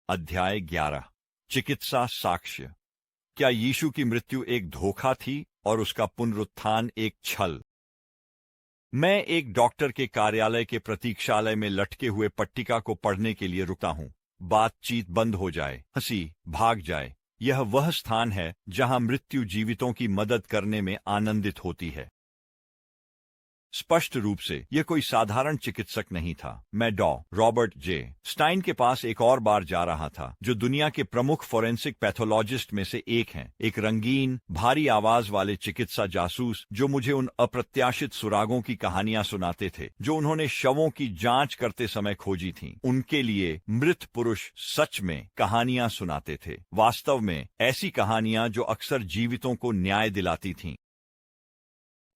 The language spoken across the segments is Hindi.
अध्याय 11। चिकित्सा साक्ष्य। क्या यीशु की मृत्यु एक धोखा थी और उसका पुनरुत्थान एक छल? मैं एक डॉक्टर के कार्यालय के प्रतीक्षालय में लटके हुए पट्टिका को पढ़ने के लिए रुका हूं। बातचीत बंद हो जाए, हंसी भाग जाए। यह वह स्थान है जहां मृत्यु जीवितों की मदद करने में आनंदित होती है। स्पष्ट रूप से यह कोई साधारण चिकित्सक नहीं था। मैं रॉबर्ट जे स्टाइन के पास एक और बार जा रहा था, जो दुनिया के प्रमुख फोरेंसिक पैथोलॉजिस्ट में से एक हैं। एक रंगीन, भारी आवाज वाले चिकित्सा जासूस जो मुझे उन अप्रत्याशित सुरागों की कहानियां सुनाते थे जो उन्होंने शवों की जांच करते समय खोजी थीं। उनके लिए मृत पुरुष सच में कहानियां सुनाते थे, वास्तव में ऐसी कहानियां जो अक्सर जीवितों को न्याय दिलाती थीं।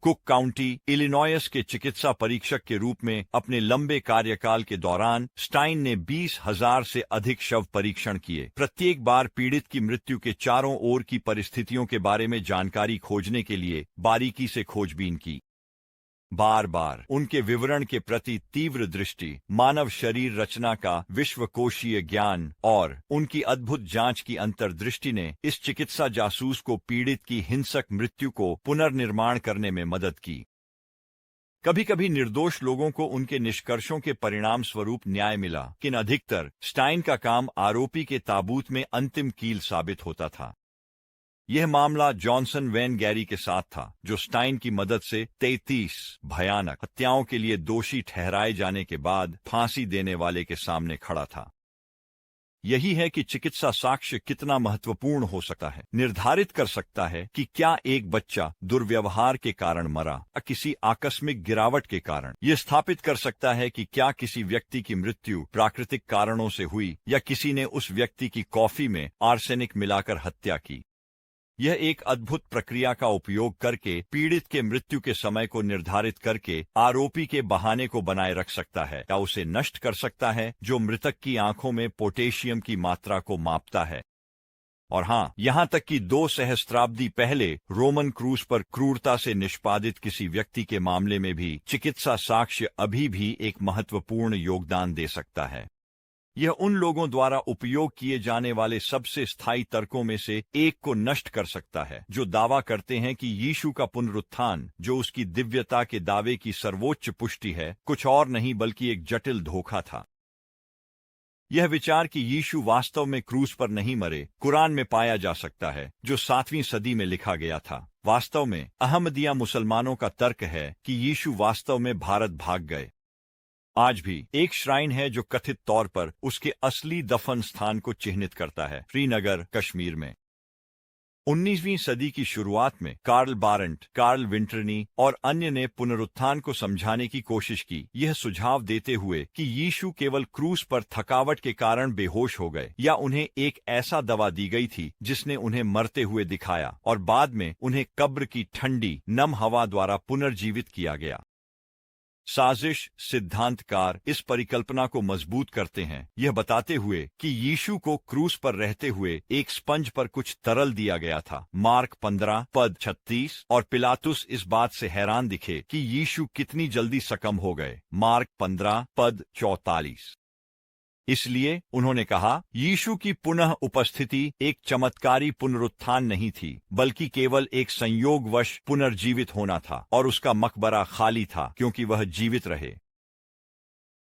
कुक काउंटी, इलिनॉयस के चिकित्सा परीक्षक के रूप में अपने लंबे कार्यकाल के दौरान स्टाइन ने 20,000 से अधिक शव परीक्षण किए, प्रत्येक बार पीड़ित की मृत्यु के चारों ओर की परिस्थितियों के बारे में जानकारी खोजने के लिए बारीकी से खोजबीन की। बार बार उनके विवरण के प्रति तीव्र दृष्टि, मानव शरीर रचना का विश्वकोशीय ज्ञान और उनकी अद्भुत जांच की अंतर्दृष्टि ने इस चिकित्सा जासूस को पीड़ित की हिंसक मृत्यु को पुनर्निर्माण करने में मदद की। कभी कभी निर्दोष लोगों को उनके निष्कर्षों के परिणाम स्वरूप न्याय मिला, लेकिन अधिकतर स्टाइन का काम आरोपी के ताबूत में अंतिम कील साबित होता था। यह मामला जॉनसन वैन गैरी के साथ था, जो स्टाइन की मदद से 33 भयानक हत्याओं के लिए दोषी ठहराए जाने के बाद फांसी देने वाले के सामने खड़ा था। यही है कि चिकित्सा साक्ष्य कितना महत्वपूर्ण हो सकता है। निर्धारित कर सकता है कि क्या एक बच्चा दुर्व्यवहार के कारण मरा या किसी आकस्मिक गिरावट के कारण। यह स्थापित कर सकता है कि क्या किसी व्यक्ति की मृत्यु प्राकृतिक कारणों से हुई या किसी ने उस व्यक्ति की कॉफी में आर्सेनिक मिलाकर हत्या की। यह एक अद्भुत प्रक्रिया का उपयोग करके पीड़ित के मृत्यु के समय को निर्धारित करके आरोपी के बहाने को बनाए रख सकता है या उसे नष्ट कर सकता है, जो मृतक की आंखों में पोटेशियम की मात्रा को मापता है। और हाँ, यहां तक कि 2 सहस्त्राब्दी पहले रोमन क्रूस पर क्रूरता से निष्पादित किसी व्यक्ति के मामले में भी चिकित्सा साक्ष्य अभी भी एक महत्वपूर्ण योगदान दे सकता है। यह उन लोगों द्वारा उपयोग किए जाने वाले सबसे स्थायी तर्कों में से एक को नष्ट कर सकता है, जो दावा करते हैं कि यीशु का पुनरुत्थान, जो उसकी दिव्यता के दावे की सर्वोच्च पुष्टि है, कुछ और नहीं बल्कि एक जटिल धोखा था। यह विचार कि यीशु वास्तव में क्रूस पर नहीं मरे, कुरान में पाया जा सकता है, जो 7वीं सदी में लिखा गया था। वास्तव में अहमदिया मुसलमानों का तर्क है कि यीशु वास्तव में भारत भाग गए। आज भी एक श्राइन है जो कथित तौर पर उसके असली दफन स्थान को चिह्नित करता है, श्रीनगर, कश्मीर में। 19वीं सदी की शुरुआत में कार्ल बारेंट, कार्ल विंटरनी और अन्य ने पुनरुत्थान को समझाने की कोशिश की, यह सुझाव देते हुए कि यीशु केवल क्रूस पर थकावट के कारण बेहोश हो गए या उन्हें एक ऐसा दवा दी गई थी जिसने उन्हें मरते हुए दिखाया और बाद में उन्हें कब्र की ठंडी नम हवा द्वारा पुनर्जीवित किया गया। साजिश सिद्धांतकार इस परिकल्पना को मजबूत करते हैं, यह बताते हुए कि यीशु को क्रूस पर रहते हुए एक स्पंज पर कुछ तरल दिया गया था, मार्क 15 पद 36, और पिलातुस इस बात से हैरान दिखे कि यीशु कितनी जल्दी सकम हो गए, मार्क 15 पद 44। इसलिए उन्होंने कहा, यीशु की पुनः उपस्थिति एक चमत्कारी पुनरुत्थान नहीं थी, बल्कि केवल एक संयोगवश पुनर्जीवित होना था, और उसका मकबरा खाली था क्योंकि वह जीवित रहे।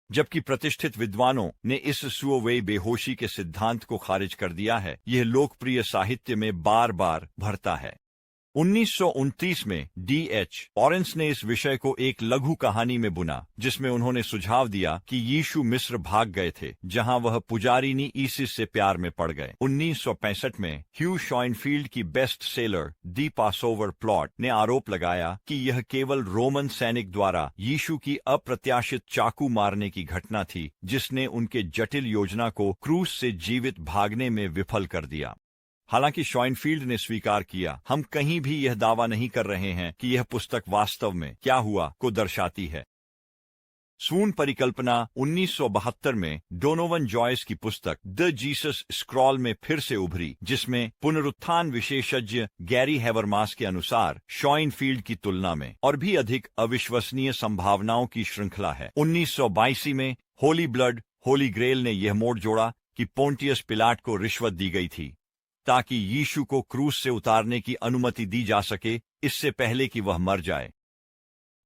जबकि प्रतिष्ठित विद्वानों ने इस सुअवे बेहोशी के सिद्धांत को खारिज कर दिया है, यह लोकप्रिय साहित्य में बार बार भरता है। 1929 में D.H. ऑरेंस ने इस विषय को एक लघु कहानी में बुना, जिसमें उन्होंने सुझाव दिया कि यीशु मिस्र भाग गए थे, जहां वह पुजारिनी ईसिस से प्यार में पड़ गए। 1965 में ह्यू शॉइनफील्ड की बेस्ट सेलर दी पासओवर प्लॉट ने आरोप लगाया कि यह केवल रोमन सैनिक द्वारा यीशु की अप्रत्याशित चाकू मारने की घटना थी, जिसने उनके जटिल योजना को क्रूस से जीवित भागने में विफल कर दिया। हालांकि शॉइनफील्ड ने स्वीकार किया, हम कहीं भी यह दावा नहीं कर रहे हैं कि यह पुस्तक वास्तव में क्या हुआ को दर्शाती है। सून परिकल्पना 1972 में डोनोवन जॉयस की पुस्तक द जीसस स्क्रॉल में फिर से उभरी, जिसमें पुनरुत्थान विशेषज्ञ गैरी हैवरमास के अनुसार शॉइनफील्ड की तुलना में और भी अधिक अविश्वसनीय संभावनाओं की श्रृंखला है। 1982 में होली ब्लड, होली ग्रेल ने यह मोड़ जोड़ा कि पोंटियस पिलाट को रिश्वत दी गई थी ताकि यीशु को क्रूस से उतारने की अनुमति दी जा सके, इससे पहले कि वह मर जाए।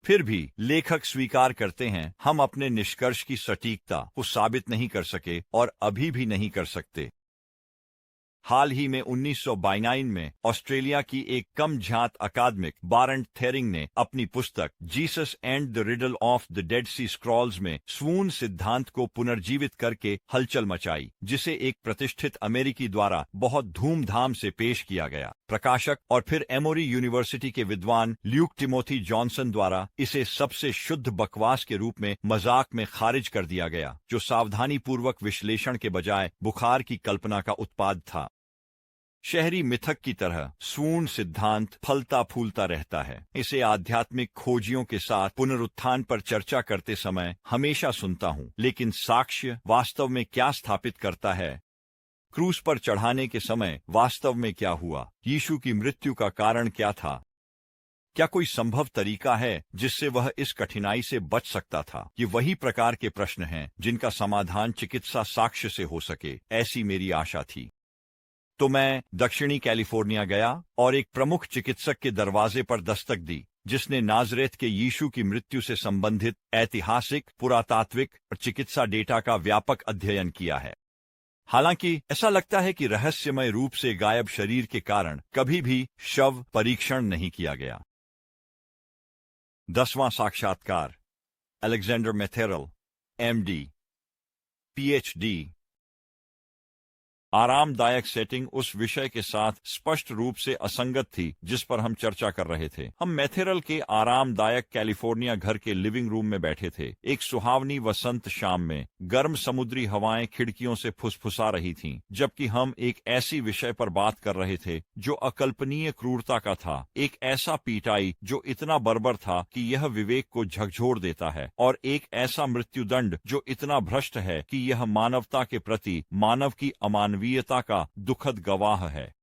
फिर भी लेखक स्वीकार करते हैं, हम अपने निष्कर्ष की सटीकता को साबित नहीं कर सके और अभी भी नहीं कर सकते। हाल ही में 1992 में ऑस्ट्रेलिया की एक कम झात अकादमिक बारंट थेरिंग ने अपनी पुस्तक Jesus and the riddle of the Dead Sea Scrolls में स्वून सिद्धांत को पुनर्जीवित करके हलचल मचाई, जिसे एक प्रतिष्ठित अमेरिकी द्वारा बहुत धूमधाम से पेश किया गया। प्रकाशक और फिर एमोरी यूनिवर्सिटी के विद्वान ल्यूक टिमोथी जॉनसन द्वारा इसे सबसे शुद्ध बकवास के रूप में मजाक में खारिज कर दिया गया, जो सावधानीपूर्वक विश्लेषण के बजाय बुखार की कल्पना का उत्पाद था। शहरी मिथक की तरह स्वून सिद्धांत फलता फूलता रहता है। इसे आध्यात्मिक खोजियों के साथ पुनरुत्थान पर चर्चा करते समय हमेशा सुनता हूं, लेकिन साक्ष्य वास्तव में क्या स्थापित करता है? क्रूस पर चढ़ाने के समय वास्तव में क्या हुआ? यीशु की मृत्यु का कारण क्या था? क्या कोई संभव तरीका है जिससे वह इस कठिनाई से बच सकता था? ये वही प्रकार के प्रश्न हैं जिनका समाधान चिकित्सा साक्ष्य से हो सके, ऐसी मेरी आशा थी। तो मैं दक्षिणी कैलिफोर्निया गया और एक प्रमुख चिकित्सक के दरवाजे पर दस्तक दी, जिसने नाजरेथ के यीशु की मृत्यु से संबंधित ऐतिहासिक, पुरातात्विक और चिकित्सा डेटा का व्यापक अध्ययन किया है। हालांकि ऐसा लगता है कि रहस्यमय रूप से गायब शरीर के कारण कभी भी शव परीक्षण नहीं किया गया। 10वां साक्षात्कार। Alexander Matheral, MD, PhD। आरामदायक सेटिंग उस विषय के साथ स्पष्ट रूप से असंगत थी जिस पर हम चर्चा कर रहे थे। हम मैथेरल के आरामदायक कैलिफोर्निया घर के लिविंग रूम में बैठे थे। एक सुहावनी वसंत शाम में गर्म समुद्री हवाएं खिड़कियों से फुसफुसा रही थीं, जबकि हम एक ऐसी विषय पर बात कर रहे थे जो अकल्पनीय क्रूरता का था, एक ऐसा पीटाई जो इतना बर्बर था कि यह विवेक को झकझोर देता है, और एक ऐसा मृत्युदंड जो इतना भ्रष्ट है कि यह मानवता के प्रति मानव की अमानवीयता का दुखद गवाह है।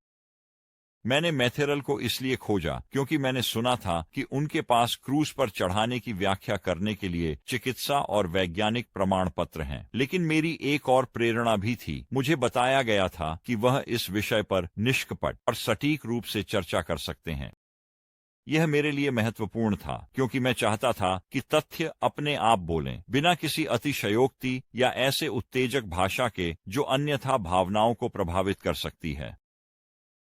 मैंने मैथेरल को इसलिए खोजा क्योंकि मैंने सुना था कि उनके पास क्रूस पर चढ़ाने की व्याख्या करने के लिए चिकित्सा और वैज्ञानिक प्रमाण पत्र हैं। लेकिन मेरी एक और प्रेरणा भी थी। मुझे बताया गया था कि वह इस विषय पर निष्कपट और सटीक रूप से चर्चा कर सकते हैं। यह मेरे लिए महत्वपूर्ण था क्योंकि मैं चाहता था कि तथ्य अपने आप बोलें, बिना किसी अतिशयोक्ति या ऐसे उत्तेजक भाषा के जो अन्यथा भावनाओं को प्रभावित कर सकती है।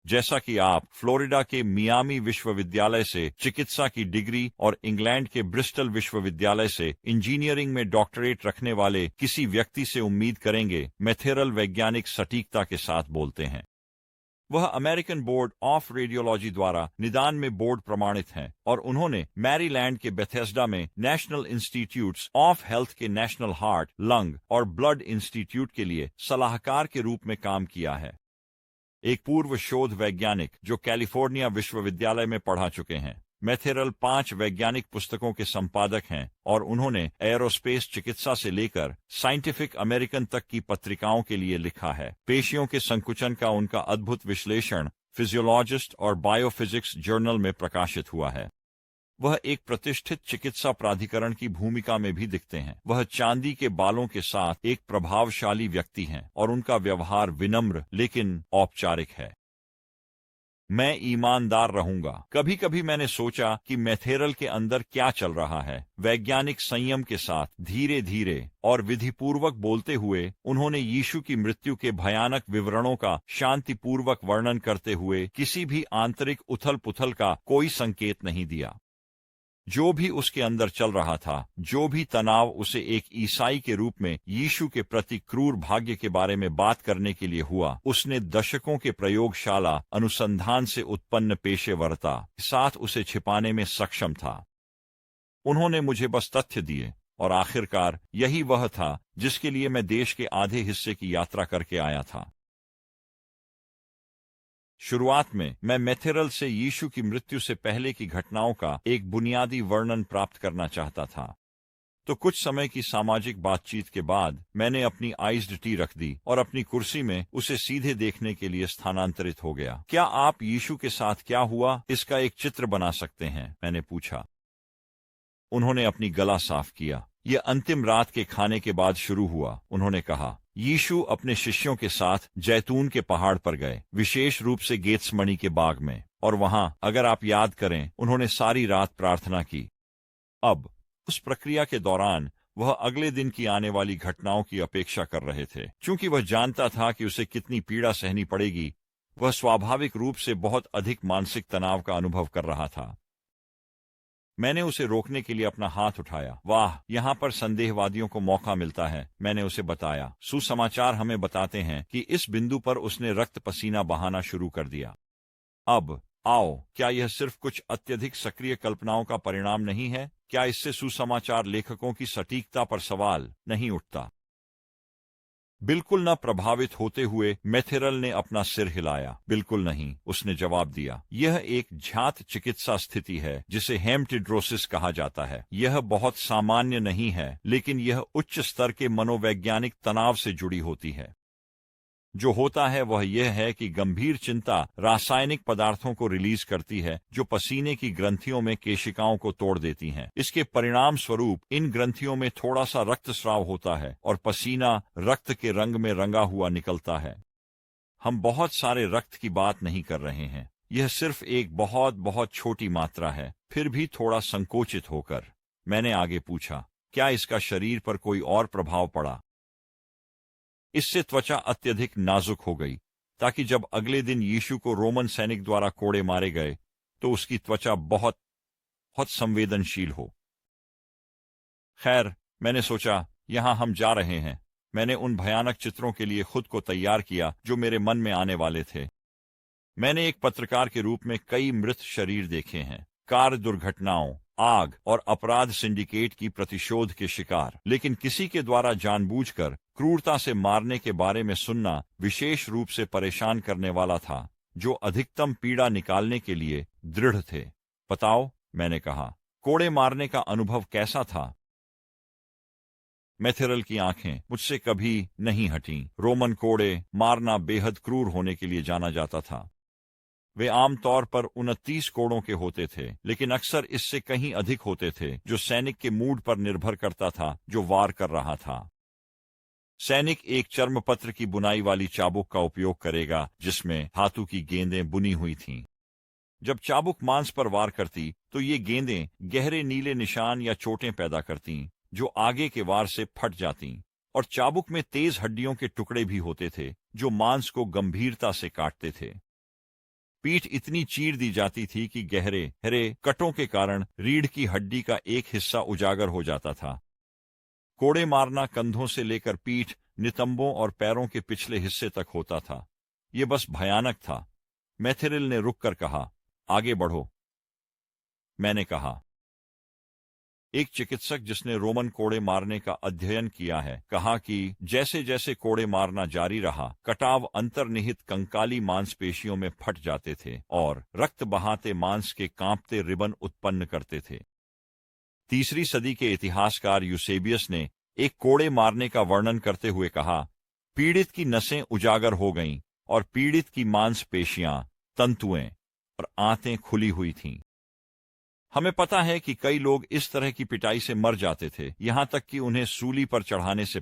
जैसा कि आप फ्लोरिडा के मियामी विश्वविद्यालय से चिकित्सा की डिग्री और इंग्लैंड के ब्रिस्टल विश्वविद्यालय से इंजीनियरिंग में डॉक्टरेट रखने वाले किसी व्यक्ति से उम्मीद करेंगे, मैथेरल वैज्ञानिक सटीकता के साथ बोलते हैं। वह अमेरिकन बोर्ड ऑफ रेडियोलॉजी द्वारा निदान में बोर्ड प्रमाणित हैं और उन्होंने मैरीलैंड के बेथेस्डा में नेशनल इंस्टीट्यूट्स ऑफ हेल्थ के नेशनल हार्ट, लंग और ब्लड इंस्टीट्यूट के लिए सलाहकार के रूप में काम किया है। एक पूर्व शोध वैज्ञानिक जो कैलिफोर्निया विश्वविद्यालय में पढ़ा चुके हैं। मैथेरल 5 वैज्ञानिक पुस्तकों के संपादक हैं और उन्होंने एरोस्पेस चिकित्सा से लेकर साइंटिफिक अमेरिकन तक की पत्रिकाओं के लिए लिखा है। पेशियों के संकुचन का उनका अद्भुत विश्लेषण फिजियोलॉजिस्ट और बायोफिजिक्स जर्नल में प्रकाशित हुआ है। वह एक प्रतिष्ठित चिकित्सा प्राधिकरण की भूमिका में भी दिखते हैं। वह चांदी के बालों के साथ एक प्रभावशाली व्यक्ति हैं और उनका व्यवहार विनम्र लेकिन औपचारिक है। मैं ईमानदार रहूंगा। कभी कभी मैंने सोचा कि मैथेरल के अंदर क्या चल रहा है। वैज्ञानिक संयम के साथ धीरे धीरे और विधिपूर्वक बोलते हुए उन्होंने यीशु की मृत्यु के भयानक विवरणों का शांतिपूर्वक वर्णन करते हुए किसी भी आंतरिक उथल पुथल का कोई संकेत नहीं दिया। जो भी उसके अंदर चल रहा था, जो भी तनाव उसे एक ईसाई के रूप में यीशु के प्रति क्रूर भाग्य के बारे में बात करने के लिए हुआ, उसने दशकों के प्रयोगशाला अनुसंधान से उत्पन्न पेशेवरता के साथ उसे छिपाने में सक्षम था। उन्होंने मुझे बस तथ्य दिए और आखिरकार यही वह था जिसके लिए मैं देश के आधे हिस्से की यात्रा करके आया था। शुरुआत में मैं मैथेरल से यीशु की मृत्यु से पहले की घटनाओं का एक बुनियादी वर्णन प्राप्त करना चाहता था। तो कुछ समय की सामाजिक बातचीत के बाद मैंने अपनी आइस्ड टी रख दी और अपनी कुर्सी में उसे सीधे देखने के लिए स्थानांतरित हो गया। क्या आप यीशु के साथ क्या हुआ इसका एक चित्र बना सकते हैं? मैंने पूछा। उन्होंने अपनी गला साफ किया। यह अंतिम रात के खाने के बाद शुरू हुआ। उन्होंने कहा, यीशु अपने शिष्यों के साथ जैतून के पहाड़ पर गए, विशेष रूप से गेत्समनी के बाग में, और वहां, अगर आप याद करें, उन्होंने सारी रात प्रार्थना की। अब उस प्रक्रिया के दौरान वह अगले दिन की आने वाली घटनाओं की अपेक्षा कर रहे थे। क्योंकि वह जानता था कि उसे कितनी पीड़ा सहनी पड़ेगी, वह स्वाभाविक रूप से बहुत अधिक मानसिक तनाव का अनुभव कर रहा था। मैंने उसे रोकने के लिए अपना हाथ उठाया। वाह, यहाँ पर संदेहवादियों को मौका मिलता है, मैंने उसे बताया। सुसमाचार हमें बताते हैं कि इस बिंदु पर उसने रक्त पसीना बहाना शुरू कर दिया। अब आओ, क्या यह सिर्फ कुछ अत्यधिक सक्रिय कल्पनाओं का परिणाम नहीं है? क्या इससे सुसमाचार लेखकों की सटीकता पर सवाल नहीं उठता? बिल्कुल न प्रभावित होते हुए मेथेरल ने अपना सिर हिलाया। बिल्कुल नहीं, उसने जवाब दिया। यह एक झ्यात चिकित्सा स्थिति है जिसे हेमटिड्रोसिस कहा जाता है। यह बहुत सामान्य नहीं है, लेकिन यह उच्च स्तर के मनोवैज्ञानिक तनाव से जुड़ी होती है। जो होता है वह यह है कि गंभीर चिंता रासायनिक पदार्थों को रिलीज करती है जो पसीने की ग्रंथियों में केशिकाओं को तोड़ देती हैं। इसके परिणाम स्वरूप इन ग्रंथियों में थोड़ा सा रक्तस्राव होता है और पसीना रक्त के रंग में रंगा हुआ निकलता है। हम बहुत सारे रक्त की बात नहीं कर रहे हैं, यह सिर्फ एक बहुत बहुत छोटी मात्रा है। फिर भी थोड़ा संकोचित होकर मैंने आगे पूछा, क्या इसका शरीर पर कोई और प्रभाव पड़ा? इससे त्वचा अत्यधिक नाजुक हो गई, ताकि जब अगले दिन यीशु को रोमन सैनिक द्वारा कोड़े मारे गए तो उसकी त्वचा बहुत बहुत संवेदनशील हो। खैर, मैंने सोचा, यहां हम जा रहे हैं। मैंने उन भयानक चित्रों के लिए खुद को तैयार किया जो मेरे मन में आने वाले थे। मैंने एक पत्रकार के रूप में कई मृत शरीर देखे हैं, कार दुर्घटनाओं, आग और अपराध सिंडिकेट की प्रतिशोध के शिकार, लेकिन किसी के द्वारा जानबूझकर क्रूरता से मारने के बारे में सुनना विशेष रूप से परेशान करने वाला था, जो अधिकतम पीड़ा निकालने के लिए दृढ़ थे। बताओ, मैंने कहा, कोड़े मारने का अनुभव कैसा था? मेथेरल की आंखें मुझसे कभी नहीं हटीं। रोमन कोड़े मारना बेहद क्रूर होने के लिए जाना जाता था। वे आमतौर पर 29 कोड़ों के होते थे, लेकिन अक्सर इससे कहीं अधिक होते थे, जो सैनिक के मूड पर निर्भर करता था जो वार कर रहा था। सैनिक एक चर्मपत्र की बुनाई वाली चाबुक का उपयोग करेगा जिसमें धातु की गेंदें बुनी हुई थीं। जब चाबुक मांस पर वार करती तो ये गेंदें गहरे नीले निशान या चोटें पैदा करतीं, जो आगे के वार से फट जातीं, और चाबुक में तेज हड्डियों के टुकड़े भी होते थे जो मांस को गंभीरता से काटते थे। पीठ इतनी चीर दी जाती थी कि गहरे हरे कटों के कारण रीढ़ की हड्डी का एक हिस्सा उजागर हो जाता था। कोड़े मारना कंधों से लेकर पीठ, नितंबों और पैरों के पिछले हिस्से तक होता था। ये बस भयानक था। मेथेरिल ने रुककर कहा, आगे बढ़ो। मैंने कहा, एक चिकित्सक जिसने रोमन कोड़े मारने का अध्ययन किया है कहा कि जैसे जैसे कोड़े मारना जारी रहा, कटाव अंतर्निहित कंकाली मांसपेशियों में फट जाते थे और रक्त बहाते मांस के कांपते रिबन उत्पन्न करते थे। 3री सदी के इतिहासकार यूसेबियस ने एक कोड़े मारने का वर्णन करते हुए कहा, पीड़ित की नसें उजागर हो गईं और पीड़ित की मांसपेशियां, तंतुएं और आंतें खुली हुई थीं। हमें पता है कि कई लोग इस तरह की पिटाई से मर जाते थे, यहां तक कि उन्हें सूली पर चढ़ाने से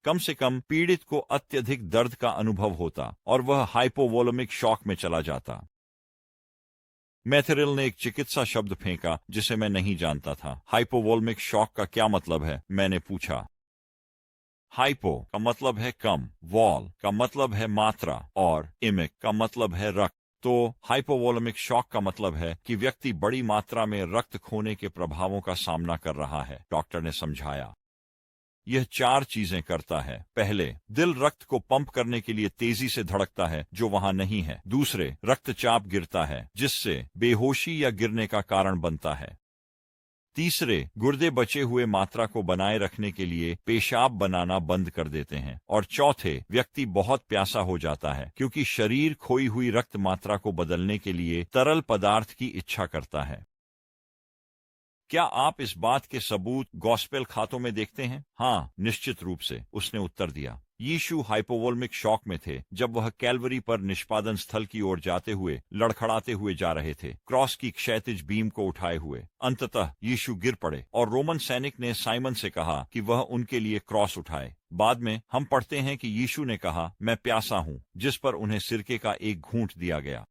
कम से कम पीड़ित को अत्यधिक दर्द का अनुभव होता और वह हाइपोवोलेमिक शॉक में चला जाता। मेथेरिल ने एक चिकित्सा शब्द फेंका जिसे मैं नहीं जानता था। हाइपोवोलेमिक शॉक का क्या मतलब है? मैंने पूछा। हाइपो का मतलब है कम, वॉल का मतलब है मात्रा और इमिक का मतलब है रक्त। तो हाइपोवोलेमिक शॉक का मतलब है कि व्यक्ति बड़ी मात्रा में रक्त खोने के प्रभावों का सामना कर रहा है, डॉक्टर ने समझाया। यह 4 चीजें करता है। पहले, दिल रक्त को पंप करने के लिए तेजी से धड़कता है जो वहां नहीं है। दूसरे, रक्तचाप गिरता है जिससे बेहोशी या गिरने का कारण बनता है। तीसरे, गुर्दे बचे हुए मात्रा को बनाए रखने के लिए पेशाब बनाना बंद कर देते हैं। और चौथे, व्यक्ति बहुत प्यासा हो जाता है क्योंकि शरीर खोई हुई रक्त मात्रा को बदलने के लिए तरल पदार्थ की इच्छा करता है। क्या आप इस बात के सबूत गॉस्पेल खातों में देखते हैं? हाँ, निश्चित रूप से, उसने उत्तर दिया। यीशु हाइपोवोल्मिक शॉक में थे जब वह कैलवरी पर निष्पादन स्थल की ओर जाते हुए लड़खड़ाते हुए जा रहे थे, क्रॉस की क्षैतिज बीम को उठाए हुए। अंततः यीशु गिर पड़े और रोमन सैनिक ने साइमन से कहा कि वह उनके लिए क्रॉस उठाए। बाद में हम पढ़ते हैं कि यीशु ने कहा, मैं प्यासा हूं, जिस पर उन्हें सिरके का एक घूंट दिया गया।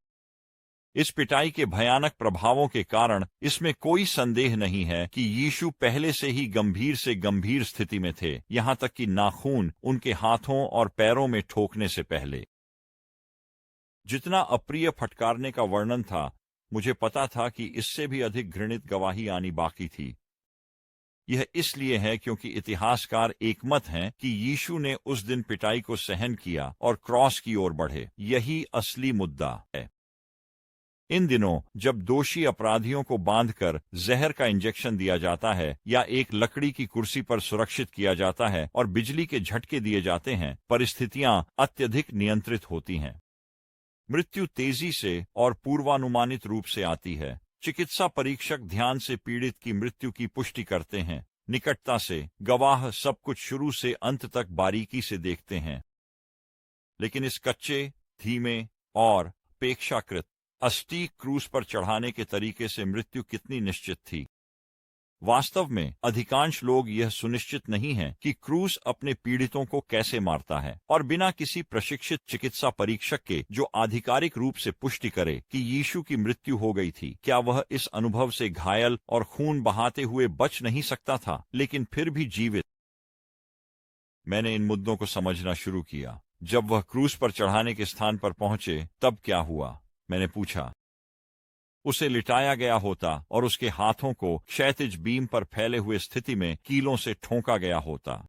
इस पिटाई के भयानक प्रभावों के कारण इसमें कोई संदेह नहीं है कि यीशु पहले से ही गंभीर से गंभीर स्थिति में थे, यहां तक कि नाखून उनके हाथों और पैरों में ठोकने से पहले। जितना अप्रिय फटकारने का वर्णन था, मुझे पता था कि इससे भी अधिक घृणित गवाही आनी बाकी थी। यह इसलिए है क्योंकि इतिहासकार एकमत हैं कि यीशु ने उस दिन पिटाई को सहन किया और क्रॉस की ओर बढ़े। यही असली मुद्दा है। इन दिनों जब दोषी अपराधियों को बांधकर जहर का इंजेक्शन दिया जाता है या एक लकड़ी की कुर्सी पर सुरक्षित किया जाता है और बिजली के झटके दिए जाते हैं, परिस्थितियां अत्यधिक नियंत्रित होती हैं। मृत्यु तेजी से और पूर्वानुमानित रूप से आती है। चिकित्सा परीक्षक ध्यान से पीड़ित की मृत्यु की पुष्टि करते हैं। निकटता से गवाह सब कुछ शुरू से अंत तक बारीकी से देखते हैं। लेकिन इस कच्चे, धीमे और अपेक्षाकृत अस्टीक क्रूस पर चढ़ाने के तरीके से मृत्यु कितनी निश्चित थी। वास्तव में अधिकांश लोग यह सुनिश्चित नहीं हैं कि क्रूस अपने पीड़ितों को कैसे मारता है, और बिना किसी प्रशिक्षित चिकित्सा परीक्षक के जो आधिकारिक रूप से पुष्टि करे कि यीशु की मृत्यु हो गई थी, क्या वह इस अनुभव से घायल और खून बहाते हुए बच नहीं सकता था, लेकिन फिर भी जीवित। मैंने इन मुद्दों को समझना शुरू किया। जब वह क्रूस पर चढ़ाने के स्थान पर पहुंचे, तब क्या हुआ? मैंने पूछा। उसे लिटाया गया होता और उसके हाथों को क्षैतिज बीम पर फैले हुए स्थिति में कीलों से ठोंका गया होता।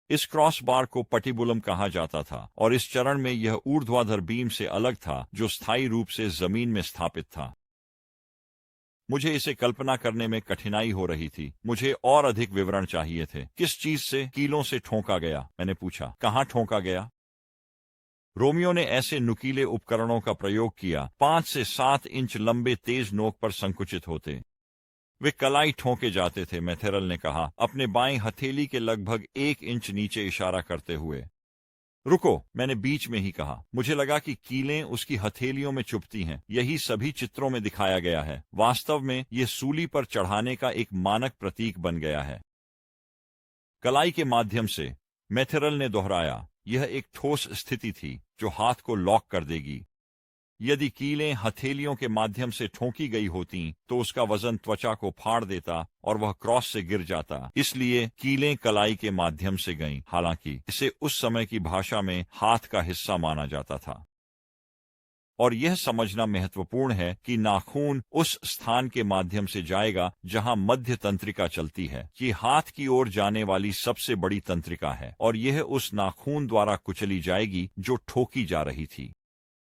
इस क्रॉस बार को पटिबुलम कहा जाता था और इस चरण में यह ऊर्ध्वाधर बीम से अलग था जो स्थायी रूप से जमीन में स्थापित था। मुझे इसे कल्पना करने में कठिनाई हो रही थी। मुझे और अधिक विवरण चाहिए थे। किस चीज से कीलों से ठोंका गया? मैंने पूछा। कहाँ ठोंका गया? रोमियो ने ऐसे नुकीले उपकरणों का प्रयोग किया, 5 से 7 इंच लंबे तेज नोक पर संकुचित होते। वे कलाई ठोंके जाते थे, मैथेरल ने कहा, अपने बाएं हथेली के लगभग 1 इंच नीचे इशारा करते हुए। रुको, मैंने बीच में ही कहा। मुझे लगा कि कीलें उसकी हथेलियों में चुभती हैं। यही सभी चित्रों में दिखाया गया है। वास्तव में यह सूली पर चढ़ाने का एक मानक प्रतीक बन गया है। कलाई के माध्यम से, मैथेरल ने दोहराया, यह एक ठोस स्थिति थी जो हाथ को लॉक कर देगी। यदि कीलें हथेलियों के माध्यम से ठोंकी गई होतीं, तो उसका वजन त्वचा को फाड़ देता और वह क्रॉस से गिर जाता। इसलिए कीलें कलाई के माध्यम से गईं, हालांकि इसे उस समय की भाषा में हाथ का हिस्सा माना जाता था। और यह समझना महत्वपूर्ण है कि नाखून उस स्थान के माध्यम से जाएगा जहां मध्य तंत्रिका चलती है। ये हाथ की ओर जाने वाली सबसे बड़ी तंत्रिका है और यह उस नाखून द्वारा कुचली जाएगी जो ठोकी जा रही थी।